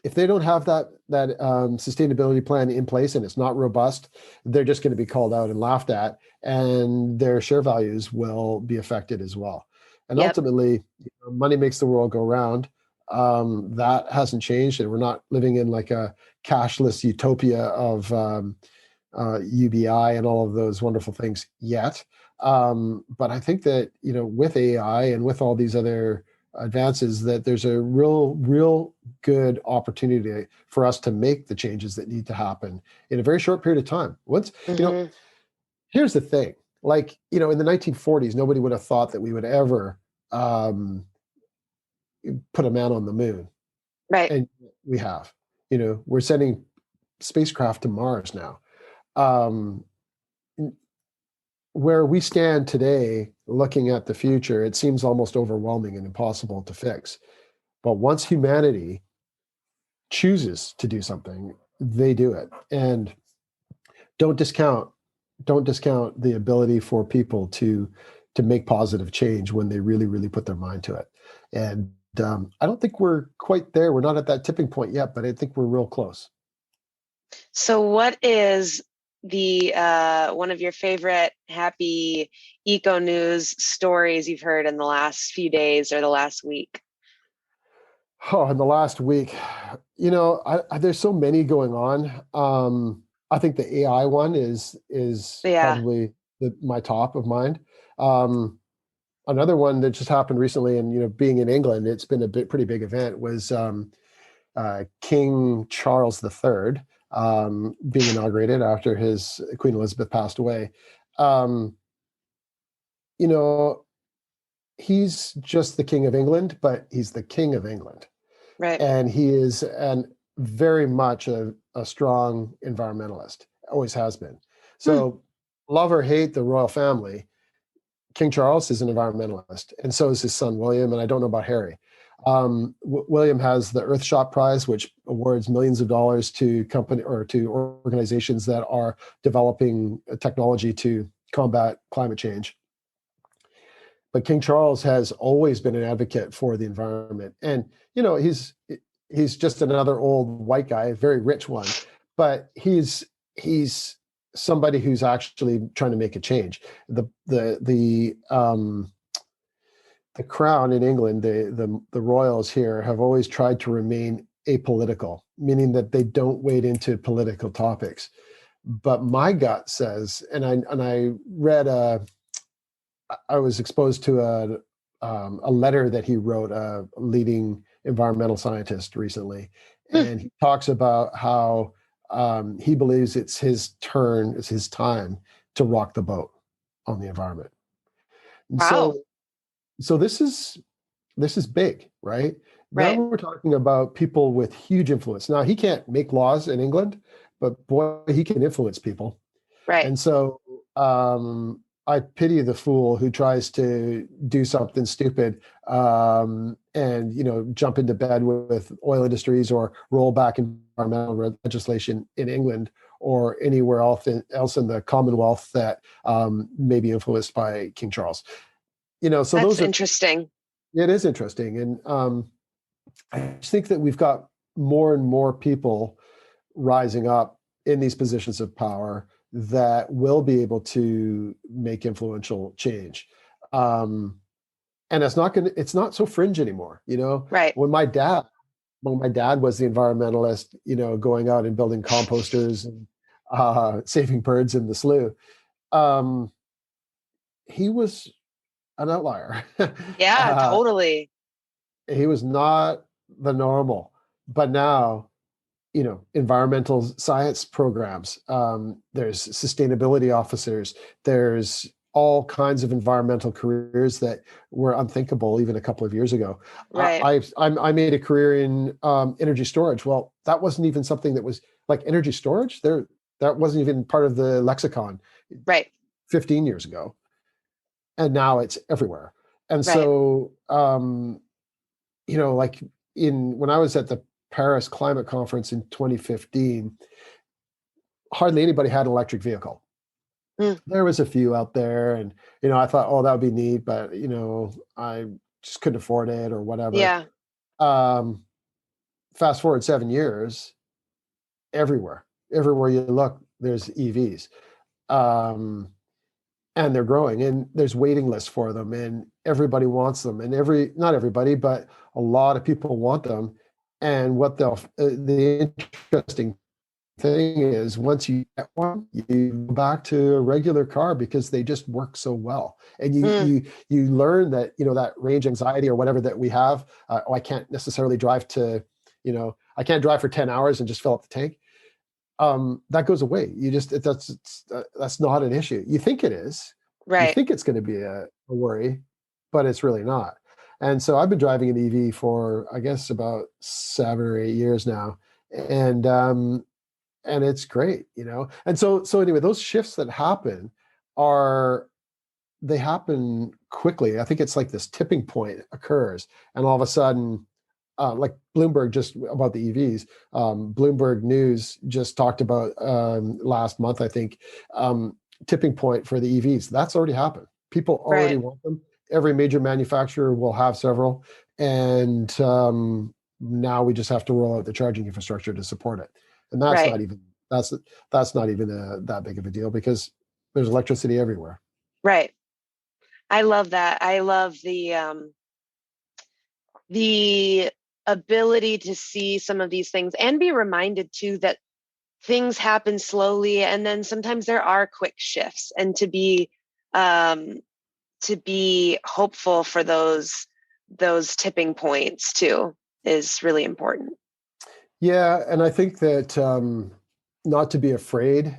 If they don't have that sustainability plan in place and it's not robust, they're just going to be called out and laughed at, and their share values will be affected as well. And Yep. ultimately, money makes the world go round. That hasn't changed, and we're not living in like a cashless utopia of UBI and all of those wonderful things yet. But I think that with AI and with all these other advances, that there's a real good opportunity for us to make the changes that need to happen in a very short period of time. Mm-hmm. Here's the thing: like in the 1940s, nobody would have thought that we would ever um, put a man on the moon, Right. and we have. We're sending spacecraft to Mars now. Um, where we stand today, looking at the future, it seems almost overwhelming and impossible to fix. But once humanity chooses to do something, they do it. And don't discount don't discount the ability for people to make positive change when they really put their mind to it. And I don't think we're quite there. We're not at that tipping point yet, but I think we're real close. So what is the one of your favorite happy eco news stories you've heard in the last few days or the last week? Oh, in the last week, there's so many going on. I think the AI one is Yeah. probably my top of mind. Um, Another one that just happened recently, and being in England, it's been a pretty big event. Was King Charles III being inaugurated after his Queen Elizabeth passed away. Um, you know, he's just the King of England, but he's the King of England, Right. and he is very much a strong environmentalist. Always has been. Hmm. So love or hate the royal family, King Charles is an environmentalist, and so is his son William. And I don't know about Harry. William has the Earthshot Prize, which awards millions of dollars to company or to organizations that are developing technology to combat climate change. But King Charles has always been an advocate for the environment, and he's just another old white guy, a very rich one, but he's somebody who's actually trying to make a change. The crown in England, the royals here have always tried to remain apolitical, meaning that they don't wade into political topics. But my gut says, and I read I was exposed to a letter that he wrote, a leading environmental scientist recently, Hmm. and he talks about how he believes it's his turn, it's his time to rock the boat on the environment. And Wow. so this is big, right? Now Right. we're talking about people with huge influence. Now he can't make laws in England, but boy, he can influence people. Right. And so I pity the fool who tries to do something stupid and jump into bed with oil industries or roll back environmental legislation in England or anywhere else in the Commonwealth that may be influenced by King Charles. So That's those are, interesting. it is interesting. And I just think that we've got more and more people rising up in these positions of power that will be able to make influential change. And it's not so fringe anymore. Right. When my dad was the environmentalist, going out and building composters and saving birds in the slough, um, he was an outlier. Yeah, uh, totally. he was not the normal. But now, environmental science programs, there's sustainability officers, there's all kinds of environmental careers that were unthinkable even a couple of years ago. Right. I made a career in energy storage. Well, that wasn't even something that was like energy storage there. That wasn't even part of the lexicon Right. 15 years ago, and now it's everywhere. And Right. so like when I was at the Paris Climate Conference in 2015, hardly anybody had an electric vehicle. Mm. There was a few out there, and I thought, oh, that would be neat, but I just couldn't afford it or whatever. Yeah. Um, Fast forward 7 years, everywhere you look, there's EVs, um, and they're growing, and there's waiting lists for them, and everybody wants them, and not everybody, but a lot of people want them. And the interesting thing is, once you get one, you go back to a regular car because they just work so well. And you Mm. you you learn that that range anxiety or whatever that we have. I can't necessarily drive I can't drive for 10 hours and just fill up the tank. That goes away. That's not an issue. You think it is. You Right. think it's going to be a worry, but it's really not. And so I've been driving an EV for, I guess, about 7 or 8 years now, and it's great. And so anyway, those shifts that happen are they happen quickly. I think it's like this tipping point occurs, and all of a sudden, like Bloomberg, just about the EVs, Bloomberg News just talked about last month, I think, tipping point for the EVs. That's already happened. People already Right. want them. Every major manufacturer will have several, and now we just have to roll out the charging infrastructure to support it. And Right. that's not even that big of a deal because there's electricity everywhere. Right. I love that. I love the ability to see some of these things and be reminded too that things happen slowly and then sometimes there are quick shifts, and um to be hopeful for those tipping points too is really important. Yeah, and I think that not to be afraid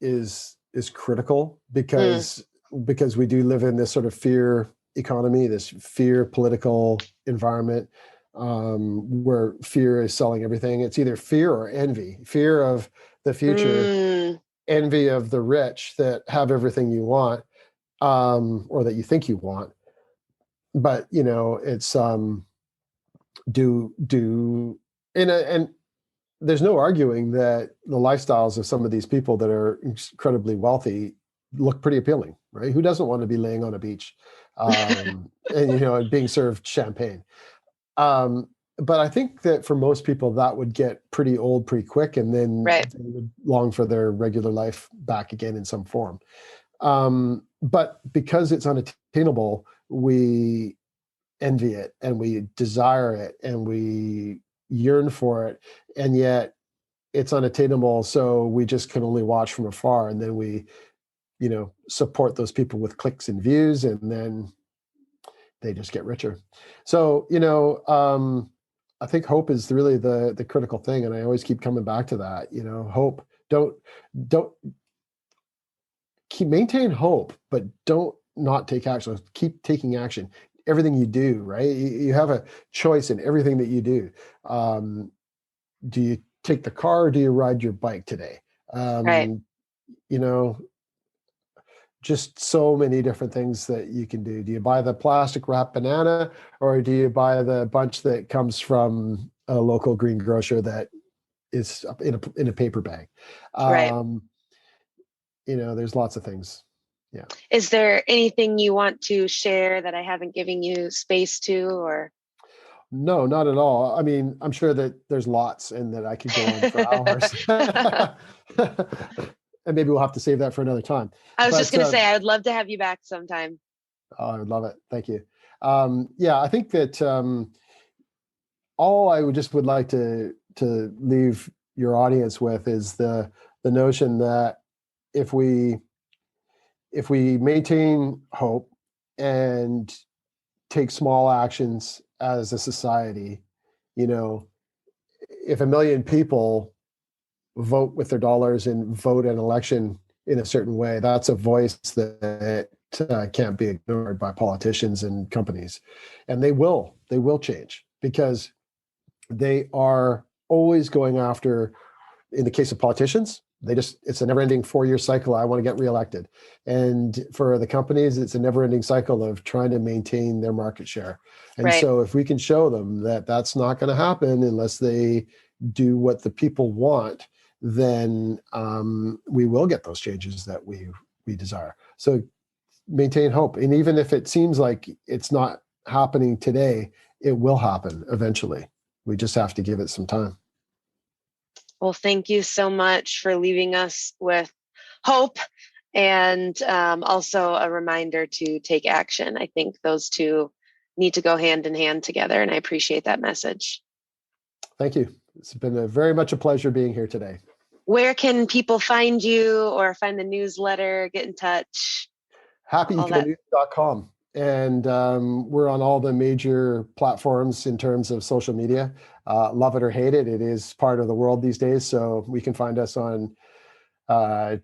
is critical Mm. because we do live in this sort of fear economy, this fear political environment, where fear is selling everything. It's either fear or envy, fear of the future, Mm. envy of the rich that have everything you want, or that you think you want. But it's do and there's no arguing that the lifestyles of some of these people that are incredibly wealthy look pretty appealing, right? Who doesn't want to be laying on a beach, and being served champagne? But I think that for most people, that would get pretty old pretty quick, and then Right. they would long for their regular life back again in some form. But because it's unattainable, we envy it and we desire it and we yearn for it, and yet it's unattainable, so we just can only watch from afar, and then we support those people with clicks and views, and then they just get richer. So I think hope is really the critical thing, and I always keep coming back to that. Hope. Don't maintain hope, but don't not take action. Keep taking action. Everything you do, right? You have a choice in everything that you do. Do you take the car or do you ride your bike today? Right. Just so many different things that you can do. Do you buy the plastic wrapped banana, or do you buy the bunch that comes from a local green grocer that is in a paper bag? Right. There's lots of things. Yeah. Is there anything you want to share that I haven't given you space to, or? No, not at all. I mean, I'm sure that there's lots and that I could go on for hours. And maybe we'll have to save that for another time. I was just going to say, I would love to have you back sometime. Oh, I would love it. Thank you. Yeah, I think that all I would like to leave your audience with is the notion that if we maintain hope and take small actions as a society, if 1 million people vote with their dollars and vote an election in a certain way, that's a voice that can't be ignored by politicians and companies. And they will change, because they are always going after, in the case of politicians, it's a never-ending 4-year cycle. I want to get reelected. And for the companies, it's a never-ending cycle of trying to maintain their market share. And Right. So if we can show them that that's not going to happen unless they do what the people want, then we will get those changes that we desire. So maintain hope. And even if it seems like it's not happening today, it will happen eventually. We just have to give it some time. Well, thank you so much for leaving us with hope, and also a reminder to take action. I think those two need to go hand in hand together, and I appreciate that message. Thank you. It's been very much a pleasure being here today. Where can people find you or find the newsletter, get in touch? happyeconews.com. And we're on all the major platforms in terms of social media. Love it or hate it, it is part of the world these days. So we can find us on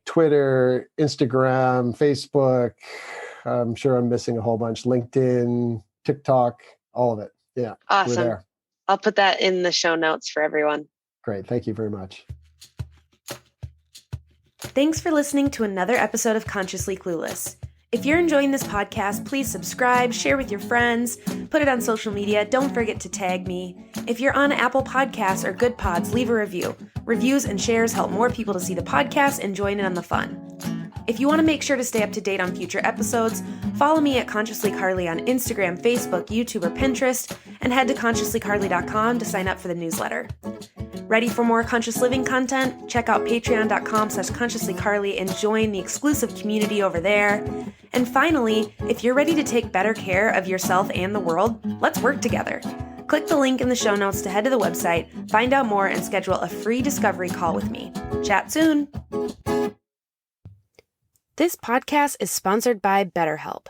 Twitter, Instagram, Facebook. I'm sure I'm missing a whole bunch. LinkedIn, TikTok, all of it. Yeah. Awesome. We're there. I'll put that in the show notes for everyone. Great. Thank you very much. Thanks for listening to another episode of Consciously Clueless. If you're enjoying this podcast, please subscribe, share with your friends, put it on social media. Don't forget to tag me. If you're on Apple Podcasts or Good Pods, leave a review. Reviews and shares help more people to see the podcast and join in on the fun. If you want to make sure to stay up to date on future episodes, follow me at Consciously Carly on Instagram, Facebook, YouTube, or Pinterest, and head to consciouslycarly.com to sign up for the newsletter. Ready for more conscious living content? Check out patreon.com/consciouslycarly and join the exclusive community over there. And finally, if you're ready to take better care of yourself and the world, let's work together. Click the link in the show notes to head to the website, find out more, and schedule a free discovery call with me. Chat soon! This podcast is sponsored by BetterHelp.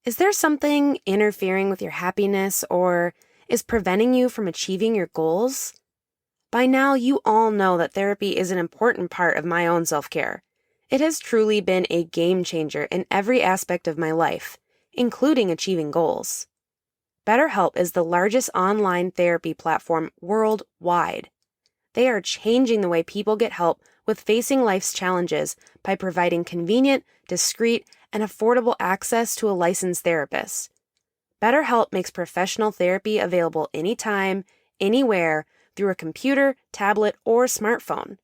Is there something interfering with your happiness or is preventing you from achieving your goals? By now, you all know that therapy is an important part of my own self-care. It has truly been a game changer in every aspect of my life, including achieving goals. BetterHelp is the largest online therapy platform worldwide. They are changing the way people get help with facing life's challenges by providing convenient, discreet, and affordable access to a licensed therapist. BetterHelp makes professional therapy available anytime, anywhere, through a computer, tablet, or smartphone.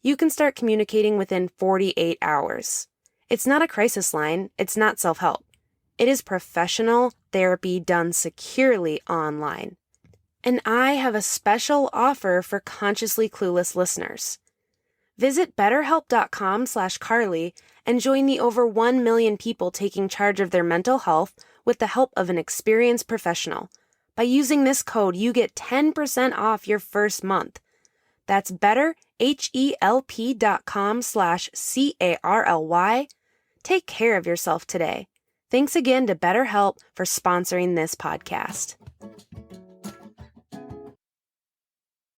You can start communicating within 48 hours. It's not a crisis line, it's not self-help. It is professional therapy done securely online. And I have a special offer for Consciously Clueless listeners. Visit betterhelp.com/Carly and join the over 1 million people taking charge of their mental health with the help of an experienced professional. By using this code, you get 10% off your first month. That's betterhelp.com/CARLY. Take care of yourself today. Thanks again to BetterHelp for sponsoring this podcast.